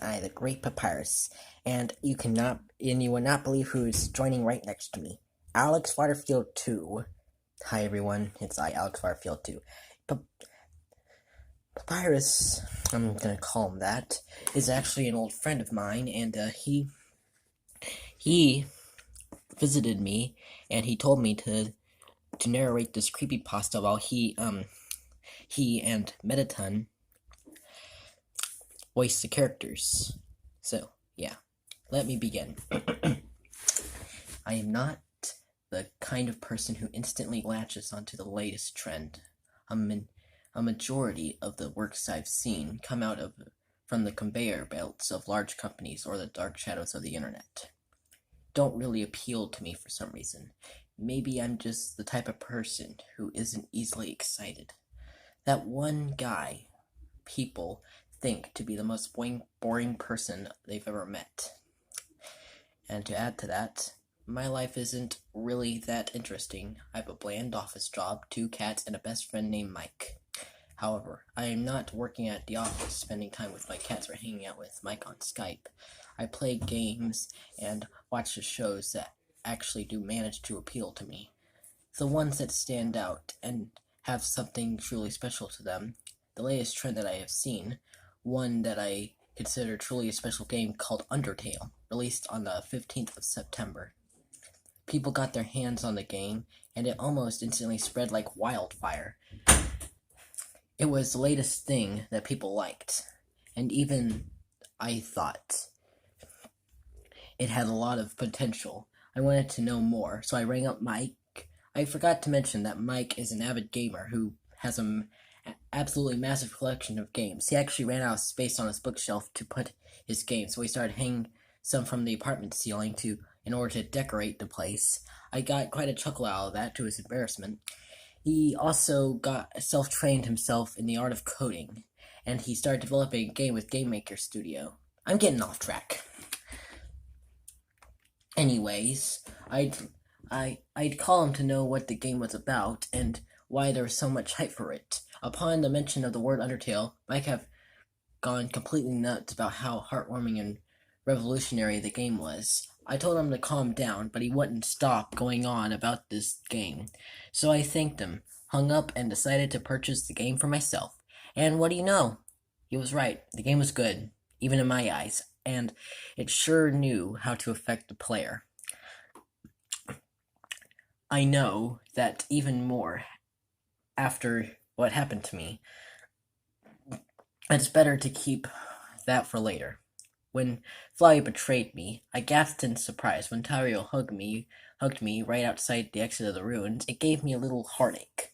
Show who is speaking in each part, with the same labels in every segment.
Speaker 1: I, the Great Papyrus, and you will not believe who's joining right next to me. Alex Waterfield 2. Hi everyone, it's I, Alex Waterfield 2. Papyrus, I'm gonna call him that, is actually an old friend of mine, and he visited me, and he told me to narrate this creepypasta while he and Metaton voice the characters. So, yeah, let me begin. I am not the kind of person who instantly latches onto the latest trend. A majority of the works I've seen come from the conveyor belts of large companies or the dark shadows of the internet. Don't really appeal to me for some reason. Maybe I'm just the type of person who isn't easily excited. That one guy people think to be the most boring person they've ever met. And to add to that, my life isn't really that interesting. I have a bland office job, 2 cats, and a best friend named Mike. However, I am not working at the office, spending time with my cats, or hanging out with Mike on Skype. I play games and watch the shows that actually do manage to appeal to me. The ones that stand out and have something truly special to them. The latest trend that I have seen, one that I consider truly a special game called Undertale, released on the 15th of September. People got their hands on the game, and it almost instantly spread like wildfire. It was the latest thing that people liked, and even I thought it had a lot of potential. I wanted to know more, so I rang up Mike. I forgot to mention that Mike is an avid gamer who has an absolutely massive collection of games. He actually ran out of space on his bookshelf to put his games, so he started hanging some from the apartment ceiling in order to decorate the place. I got quite a chuckle out of that, to his embarrassment. He also got self-trained himself in the art of coding, and he started developing a game with Game Maker Studio. I'm getting off track. Anyways, I'd call him to know what the game was about and why there was so much hype for it. Upon the mention of the word Undertale, Mike have gone completely nuts about how heartwarming and revolutionary the game was. I told him to calm down, but he wouldn't stop going on about this game. So I thanked him, hung up, and decided to purchase the game for myself. And what do you know? He was right. The game was good, even in my eyes, and it sure knew how to affect the player. I know that even more after what happened to me. It's better to keep that for later. When Flavia betrayed me, I gasped in surprise. When Tario hugged me right outside the exit of the ruins, it gave me a little heartache.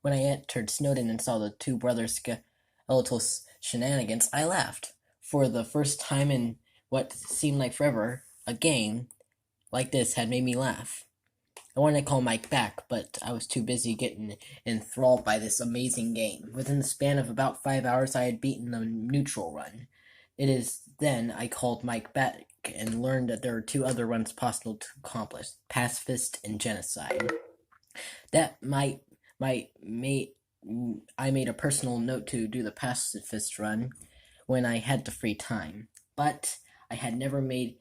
Speaker 1: When I entered Snowden and saw the 2 brothers' skeletal shenanigans, I laughed. For the first time in what seemed like forever, a game like this had made me laugh. I wanted to call Mike back, but I was too busy getting enthralled by this amazing game. Within the span of about 5 hours, I had beaten the neutral run. It is then I called Mike back and learned that there are 2 other runs possible to accomplish: pacifist and genocide. That might I made a personal note to do the pacifist run when I had the free time, but I had never made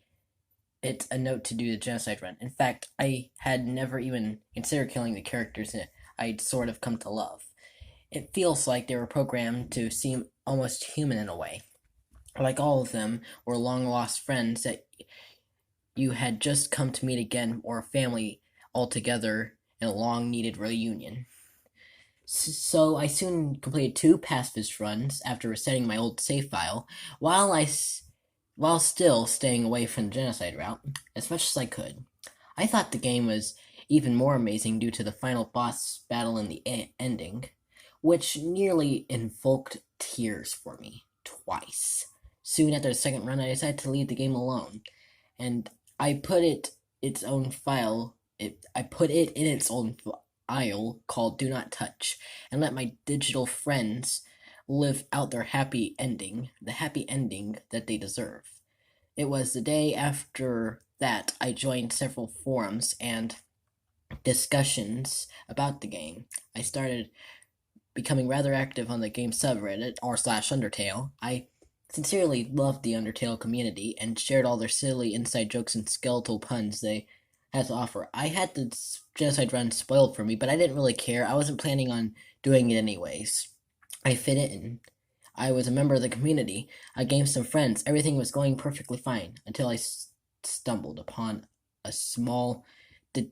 Speaker 1: it a note to do the genocide run. In fact, I had never even considered killing the characters that I'd sort of come to love. It feels like they were programmed to seem almost human in a way. Like all of them were long-lost friends that you had just come to meet again, or a family altogether in a long-needed reunion. So I soon completed 2 pacifist runs after resetting my old save file, while still staying away from the genocide route as much as I could. I thought the game was even more amazing due to the final boss battle in the ending, which nearly invoked tears for me twice. Soon after the second run, I decided to leave the game alone, and I put it in its own file called Do Not Touch, and let my digital friends live out their happy ending, the happy ending that they deserve. It was the day after that I joined several forums and discussions about the game. I started becoming rather active on the game subreddit r/Undertale. I sincerely loved the Undertale community and shared all their silly inside jokes and skeletal puns they had to offer. I had the genocide run spoiled for me, but I didn't really care. I wasn't planning on doing it anyways. I fit in. I was a member of the community. I gained some friends. Everything was going perfectly fine until I stumbled upon a small d-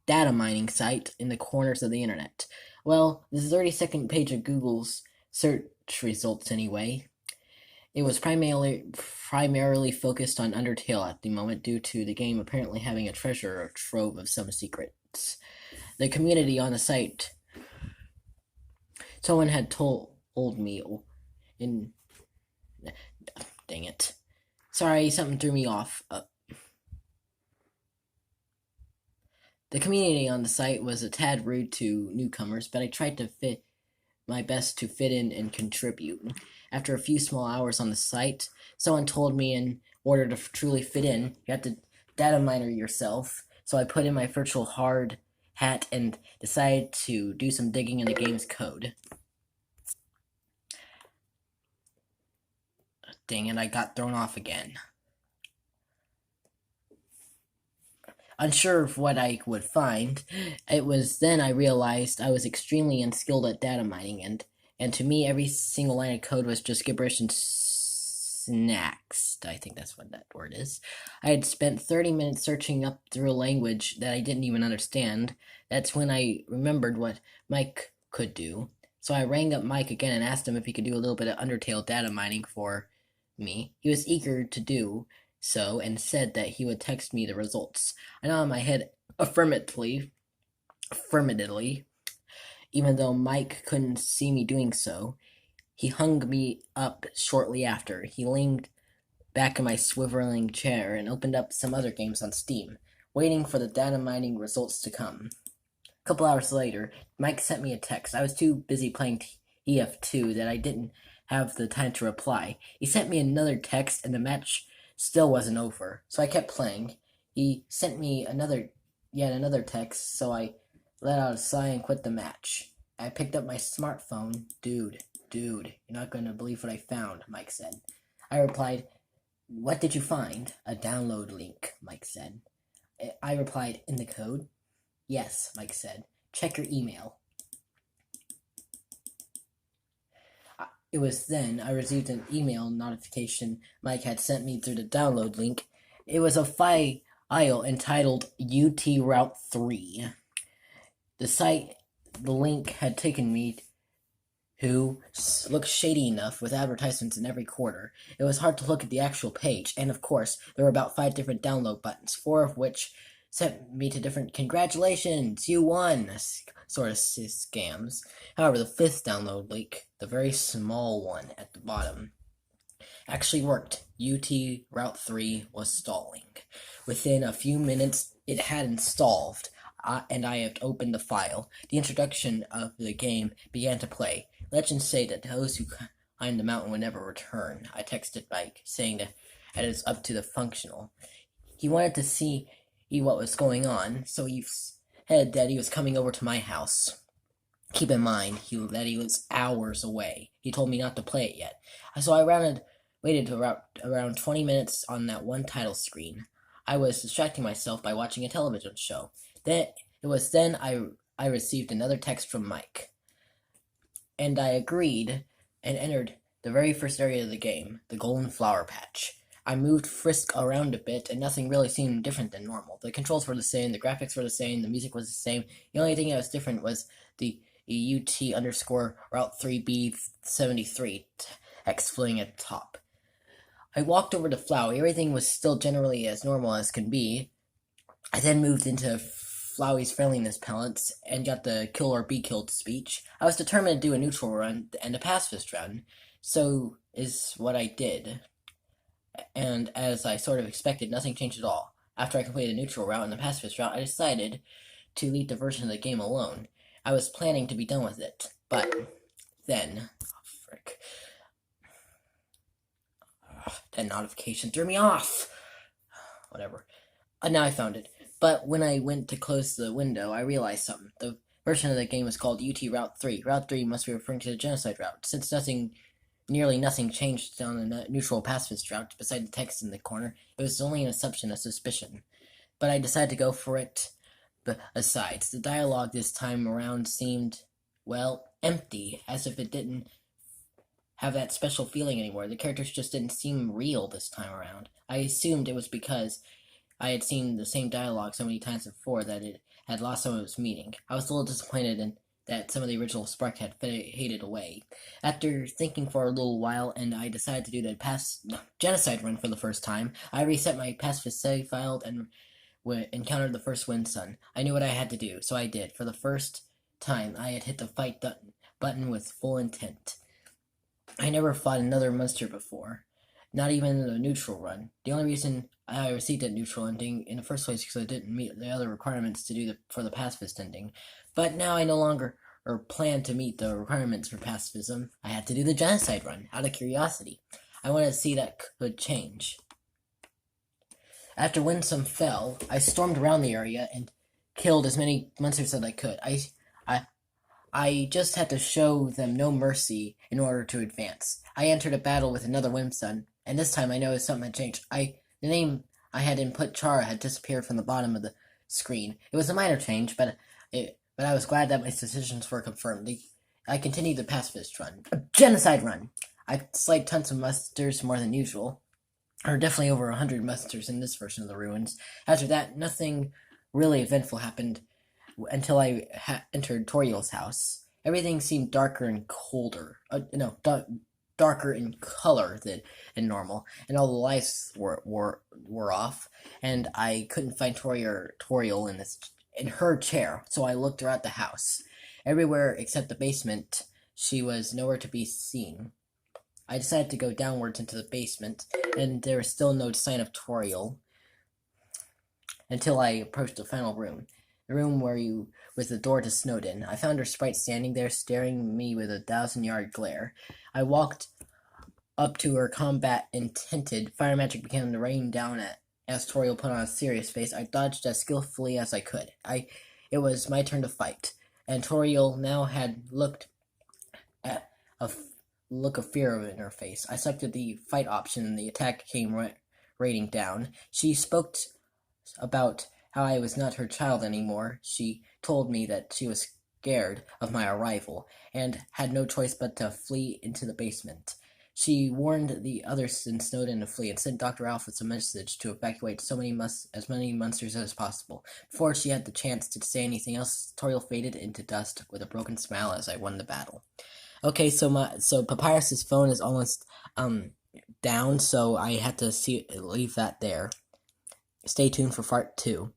Speaker 1: data mining site in the corners of the internet. Well, the 30-second page of Google's search results anyway. It was primarily focused on Undertale at the moment due to the game apparently having a treasure trove of some secrets. The community on the site, someone had told me in dang it. Sorry, something threw me off. The community on the site was a tad rude to newcomers, but I tried to fit my best to fit in and contribute. After a few small hours on the site, someone told me in order to truly fit in, you have to data miner yourself. So I put in my virtual hard hat and decided to do some digging in the game's code. Dang it, I got thrown off again. Unsure of what I would find, it was then I realized I was extremely unskilled at data mining, and to me, every single line of code was just gibberish and snacks. I think that's what that word is. I had spent 30 minutes searching up through a language that I didn't even understand. That's when I remembered what Mike could do. So I rang up Mike again and asked him if he could do a little bit of Undertale data mining for me. He was eager to do so and said that he would text me the results. I nodded my head affirmatively, even though Mike couldn't see me doing so. He hung me up shortly after. He leaned back in my swiveling chair and opened up some other games on Steam, waiting for the data mining results to come. A couple hours later, Mike sent me a text. I was too busy playing EF2 that I didn't have the time to reply. He sent me another text, and the match still wasn't over, so I kept playing. He sent me yet another text, so I let out a sigh and quit the match. I picked up my smartphone. Dude, you're not going to believe what I found, Mike said. I replied, what did you find? A download link, Mike said. I replied, in the code? Yes, Mike said. Check your email. It was then I received an email notification Mike had sent me through the download link. It was a file entitled UT Route 3. The link had taken me who looked shady enough with advertisements in every corner. It was hard to look at the actual page, and of course, there were about 5 different download buttons, 4 of which sent me to different "congratulations, you won" sort of scams. However, the 5th download link, the very small one at the bottom, actually worked. UT Route 3 was stalling. Within a few minutes, it had installed, and I had opened the file. The introduction of the game began to play. Legends say that those who climb the mountain would never return. I texted Mike, saying that it is up to the functional. He wanted to see what was going on, so he said that he was coming over to my house. Keep in mind that he was hours away. He told me not to play it yet. So I waited to around 20 minutes on that one title screen. I was distracting myself by watching a television show. It was then I received another text from Mike, and I agreed and entered the very first area of the game, the Golden Flower Patch. I moved Frisk around a bit, and nothing really seemed different than normal. The controls were the same, the graphics were the same, the music was the same. The only thing that was different was the UT underscore Route 3B73 text floating at the top. I walked over to Flowey. Everything was still generally as normal as can be. I then moved into Flowey's friendliness pellets and got the kill or be killed speech. I was determined to do a neutral run and a pacifist run, so is what I did. And as I sort of expected, nothing changed at all. After I completed the neutral route and the pacifist route, I decided to leave the version of the game alone. I was planning to be done with it, but then, that notification threw me off. Whatever. Now I found it. But when I went to close the window, I realized something. The version of the game was called UT Route 3. Route 3 must be referring to the genocide route. Since nothing nearly nothing changed on the neutral pacifist route beside the text in the corner. It was only an assumption, a suspicion. But I decided to go for it. Besides, the dialogue this time around seemed, well, empty, as if it didn't have that special feeling anymore. The characters just didn't seem real this time around. I assumed it was because I had seen the same dialogue so many times before that it had lost some of its meaning. I was a little disappointed in that some of the original spark had faded away. After thinking for a little while, and I decided to do the genocide run for the first time, I reset my pacifist save file and encountered the first wind sun. I knew what I had to do, so I did. For the first time, I had hit the fight button with full intent. I never fought another monster before, not even in a neutral run. The only reason I received a neutral ending in the first place because I didn't meet the other requirements to do for the pacifist ending. But now I no longer plan to meet the requirements for pacifism. I had to do the genocide run out of curiosity. I wanted to see that could change. After Winsome fell, I stormed around the area and killed as many monsters as I could. I just had to show them no mercy in order to advance. I entered a battle with another Whimsun, and this time I noticed something had changed. The name I had input, Chara, had disappeared from the bottom of the screen. It was a minor change, but I was glad that my suspicions were confirmed. I continued the pacifist run. A genocide run! I slayed tons of monsters more than usual. There were definitely over 100 monsters in this version of the ruins. After that, nothing really eventful happened until I entered Toriel's house. Everything seemed darker and colder. Darker in color than normal, and all the lights were off. And I couldn't find Toriel in her chair, so I looked throughout the house. Everywhere except the basement, she was nowhere to be seen. I decided to go downwards into the basement, and there was still no sign of Toriel until I approached the final room. The room with the door to Snowden. I found her sprite standing there, staring at me with a 1,000-yard glare. I walked up to her, combat intented. Fire magic began to rain down as Toriel put on a serious face. I dodged as skillfully as I could. It was my turn to fight, and Toriel now had looked at a look of fear in her face. I selected the fight option, and the attack came raining down. She spoke about how I was not her child anymore. She told me that she was scared of my arrival, and had no choice but to flee into the basement. She warned the others in Snowden to flee, and sent Dr. Alphys a message to evacuate as many monsters as possible. Before she had the chance to say anything else, Toriel faded into dust with a broken smile as I won the battle. Okay, so Papyrus's phone is almost down, so I had to leave that there. Stay tuned for part two.